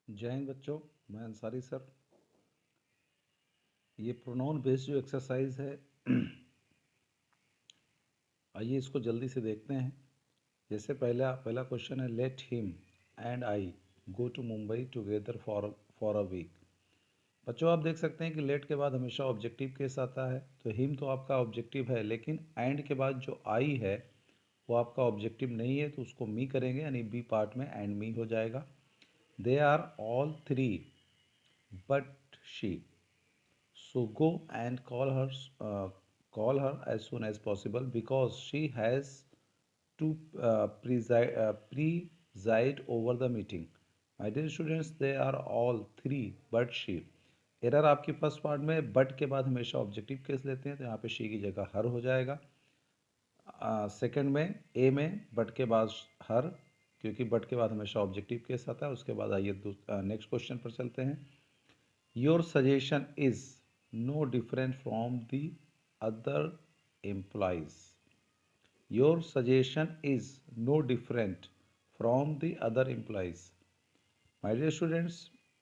जय हिंद बच्चों, मैं अंसारी सर। ये प्रोनाउन बेस्ड जो एक्सरसाइज है आइए इसको जल्दी से देखते हैं। जैसे पहला क्वेश्चन है, let him and I go to Mumbai together for a week. बच्चों आप देख सकते हैं कि लेट के बाद हमेशा ऑब्जेक्टिव केस आता है, तो हिम तो आपका ऑब्जेक्टिव है, लेकिन एंड के बाद जो आई है वो आपका ऑब्जेक्टिव नहीं है, तो उसको मी करेंगे, यानी बी पार्ट में एंड मी हो जाएगा। They are all three but she, so go and call her as soon as possible because she has to preside over the meeting. My dear students, they are all three but she. Error आपकी first part में but के बाद हमेशा objective case लेते हैं, तो यहाँ पे शी की जगह हर हो जाएगा। सेकंड में ए में बट के बाद हर, क्योंकि बट के बाद हमेशा ऑब्जेक्टिव केस आता है। उसके बाद आइए नेक्स्ट क्वेश्चन पर चलते हैं। Your suggestion is no different from the other employees. Your suggestion is no different from the other employees. My dear students,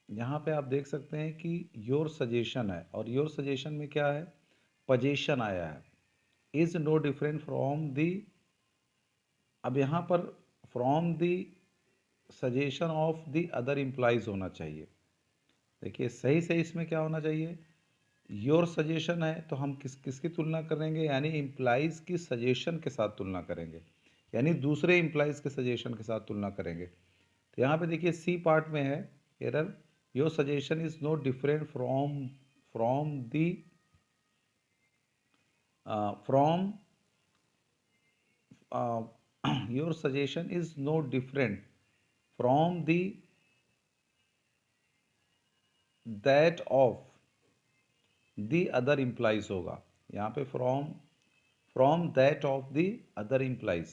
यहाँ पे आप देख सकते हैं कि योर सजेशन है, और योर सजेशन में क्या है, पजेशन आया है। Is no different from the, अब यहाँ पर from the suggestion of the other employees होना चाहिए। देखिए सही सही इसमें क्या होना चाहिए, योर सजेशन है तो हम किसकी तुलना करेंगे, यानी इम्प्लाइज की सजेशन के साथ तुलना करेंगे, यानी दूसरे इम्प्लाइज के सजेशन के साथ तुलना करेंगे। तो यहाँ पे देखिए सी पार्ट में है error, your suggestion is not different from the from your suggestion is not different from the that of the other implies होगा। यहाँ पे from that of the other implies,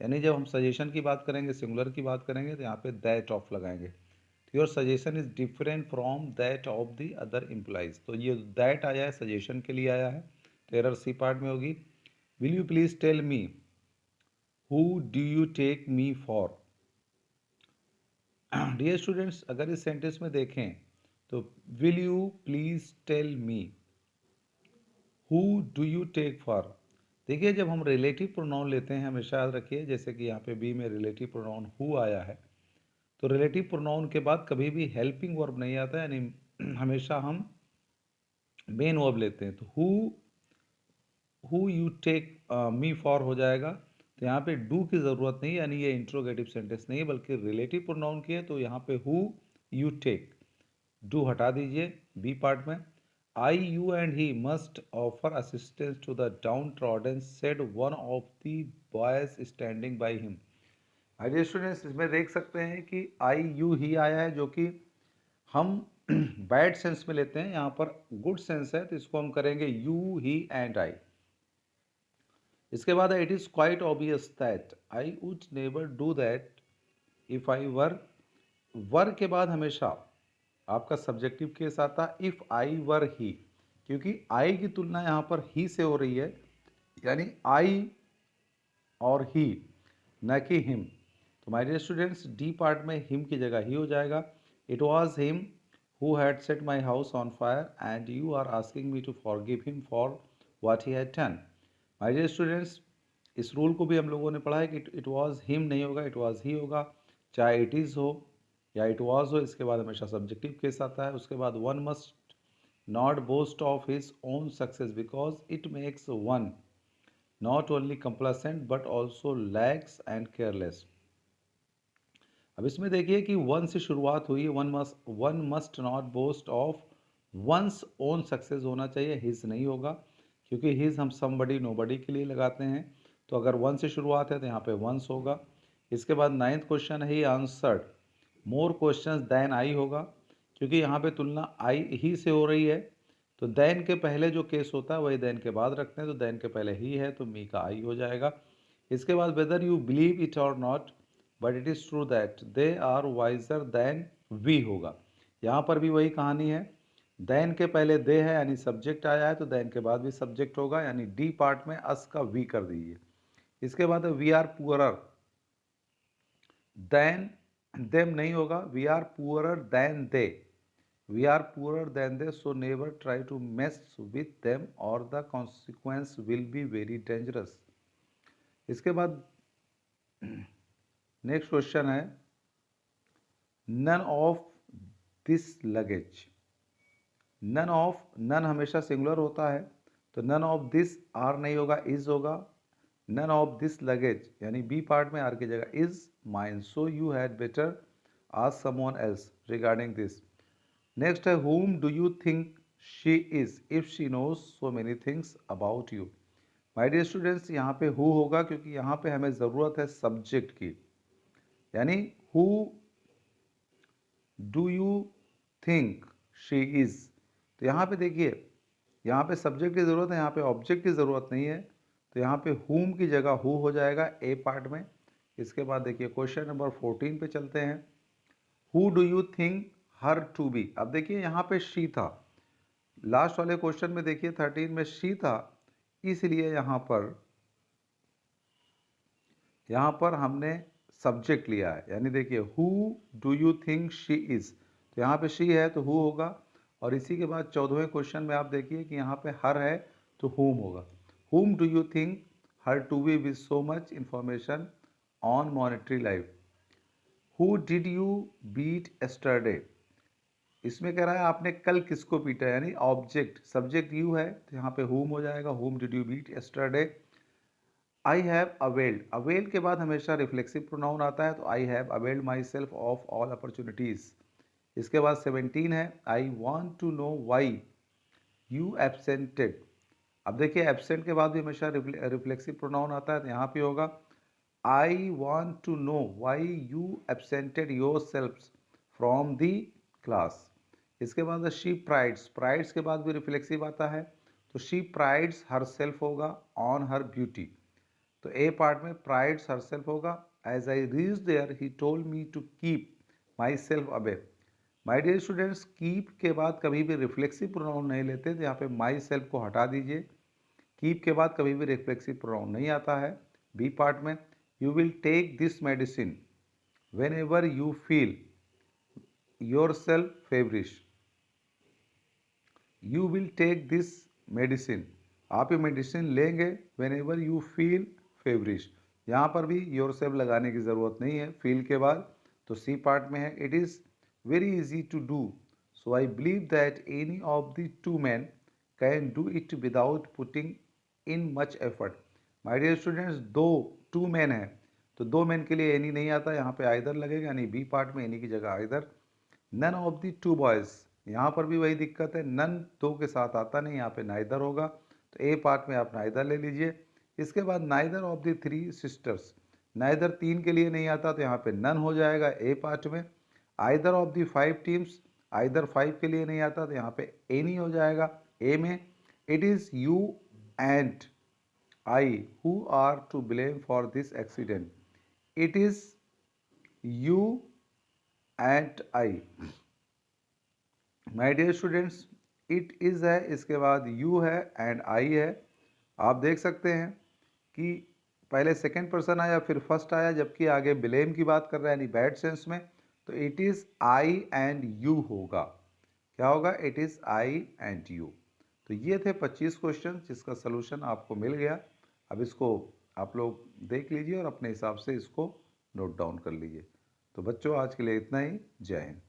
यानी जब हम सजेशन की बात करेंगे, सिंगुलर की बात करेंगे, तो यहाँ पे दैट ऑफ लगाएंगे। तो your suggestion is different from that of the other implies, तो ये दैट आया है सजेशन के लिए आया है, तो एरर सी पार्ट में होगी। Will you please tell me who do you take me for. Dear students, अगर इस सेंटेंस में देखें तो will you please tell me who do you take for. देखिए जब हम रिलेटिव प्रोनाउन लेते हैं, हमेशा याद रखिए, जैसे कि यहाँ पे बी में रिलेटिव प्रोनाउन हु आया है, तो रिलेटिव प्रोनाउन के बाद कभी भी हेल्पिंग वर्ब नहीं आता है, यानी हमेशा हम मेन वर्ब लेते हैं। तो who you take me for हो जाएगा, तो यहाँ पे डू की ज़रूरत नहीं, यानी ये इंट्रोगेटिव सेंटेंस नहीं है, बल्कि रिलेटिव प्रोनाउन की है, तो यहाँ पे हु यू टेक, डू हटा दीजिए बी पार्ट में। I you and he must offer assistance to the downtrodden, said one of the boys standing by him. Dear students, इसमें देख सकते हैं कि आई यू ही आया है, जो कि हम बैड सेंस में लेते हैं, यहाँ पर गुड सेंस है, तो इसको हम करेंगे यू ही एंड आई। इसके बाद it is quite obvious that I would never do that if I were के बाद हमेशा आपका सब्जेक्टिव केस आता इफ़ आई वर ही, क्योंकि आई की तुलना यहाँ पर ही से हो रही है, यानी आई और ही, न कि हिम। तो my dear students, D part में हिम की जगह ही हो जाएगा। It was him who had set my house on fire and you are asking me to forgive him for what he had done. My dear students, इस rule को भी हम लोगों ने पढ़ा है कि इट वॉज हिम नहीं होगा, इट वॉज ही होगा, चाहे इट इज़ हो या इट वॉज हो, इसके बाद हमेशा सब्जेक्टिव केस आता है। उसके बाद one must not boast of his own success because it makes one not only complacent but also lax and careless। अब इसमें देखिए कि वन से शुरुआत हुई है, one must not boast of one's own success होना चाहिए, हिज नहीं होगा, क्योंकि हिज हम समबडी नोबडी के लिए लगाते हैं, तो अगर वन से शुरुआत है तो यहाँ पे वंस होगा। इसके बाद नाइन्थ क्वेश्चन है, he answered more questions than I होगा, क्योंकि यहाँ पे तुलना आई ही से हो रही है, तो देन के पहले जो केस होता है वही देन के बाद रखते हैं, तो देन के पहले ही है, तो मी का आई हो जाएगा। इसके बाद whether you believe it or not but it is true that they are wiser than we होगा। यहाँ पर भी वही कहानी है, देन के पहले दे है, यानी सब्जेक्ट आया है, तो देन के बाद भी सब्जेक्ट होगा, यानी डी पार्ट में अस का वी कर दीजिए। इसके बाद we are poorer than them नहीं होगा, we are poorer than they, we are poorer than they, so never try to mess with them और the consequence will be very dangerous. इसके बाद नेक्स्ट क्वेश्चन है, none of this luggage. None of, none हमेशा singular होता है, तो none of this are नहीं होगा, इज होगा। नन ऑफ दिस लगेज यानी बी पार्ट में आर की जगह is mine, so you had better ask someone else regarding this. Next है, whom do you think she is if she knows so many things about you। My dear students, यहाँ पे who होगा क्योंकि यहाँ पे हमें ज़रूरत है सब्जेक्ट की, यानी who do you think she is। तो यहाँ पे देखिए, यहाँ पे सब्जेक्ट की ज़रूरत है, यहाँ पे ऑब्जेक्ट की ज़रूरत नहीं है, तो यहाँ पे whom की जगह who हो जाएगा ए पार्ट में। इसके बाद देखिए क्वेश्चन नंबर 14 पे चलते हैं, who do you think her to be। अब देखिए यहाँ पे she था, लास्ट वाले क्वेश्चन में देखिए 13 में शी था, इसलिए यहाँ पर हमने सब्जेक्ट लिया है, यानी देखिए who do you think she is, तो यहाँ पे शी है तो हु होगा। और इसी के बाद 14वें क्वेश्चन में आप देखिए कि यहाँ पे हर है तो हुम होगा। Whom do you think her to be with so much information on monetary life. Who did you beat yesterday, इसमें कह रहा है आपने कल किसको पीटा, यानी ऑब्जेक्ट, सब्जेक्ट यू है तो यहाँ पे हुम हो जाएगा, whom did you beat yesterday. I have availed, avail के बाद हमेशा रिफ्लेक्सिव प्रोनाउन आता है, तो I have availed myself of all opportunities. इसके बाद 17 है, I want to know why you absented. अब देखिए एबसेंट के बाद भी हमेशा रिफ्लेक्सिव प्रोनाउन आता है, तो यहाँ पे होगा I want to know why you absented yourself from the class. इसके बाद शी प्राइड्स, प्राइड्स के बाद भी रिफ्लेक्सिव आता है, तो शी प्राइड्स हर सेल्फ होगा ऑन हर ब्यूटी, तो ए पार्ट में प्राइड्स हर सेल्फ होगा। As I reach there he told me to keep myself away. My dear students, keep के बाद कभी भी रिफ्लेक्सिव प्रोनाउन नहीं लेते, तो यहाँ पे माई सेल्फ को हटा दीजिए। कीप के बाद कभी भी रिफ्लेक्सिव प्रोनाउन नहीं आता है। बी पार्ट में, you will take this medicine whenever you feel yourself feverish. You will take this medicine, आप ये मेडिसिन लेंगे whenever you feel feverish. यहाँ पर भी योर सेल्फ लगाने की ज़रूरत नहीं है फील के बाद, तो सी पार्ट में है, it is very easy to do, so I believe that any of the two man can do it without putting in much effort. My dear students, दो टू मैन है, तो दो मैन के लिए एनी नहीं आता, यहाँ पे आइदर लगेगा, यानी बी पार्ट में एनी की जगह either. None of the two boys, यहाँ पर भी वही दिक्कत है, नन दो के साथ आता नहीं, यहाँ पे नाइदर होगा, तो ए पार्ट में आप नाइदर ले लीजिए। इसके बाद neither of the three sisters, neither तीन के लिए नहीं आता, तो यहाँ पे नन हो जाएगा ए पार्ट में। Either of the five teams, either five के लिए नहीं आता, तो यहाँ पे एनी हो जाएगा ए में। It is you and I who are to blame for this accident, it is you and I. My dear students, it is है, इसके बाद यू है एंड आई है। आप देख सकते हैं कि पहले सेकंड पर्सन आया फिर फर्स्ट आया, जबकि आगे ब्लेम की बात कर रहा है यानी बैड सेंस में, तो it is I and you होगा। क्या होगा? It is I and you. तो ये थे 25 क्वेश्चन जिसका सलूशन आपको मिल गया। अब इसको आप लोग देख लीजिए और अपने हिसाब से इसको नोट डाउन कर लीजिए। तो बच्चों, आज के लिए इतना ही। जय हिंद।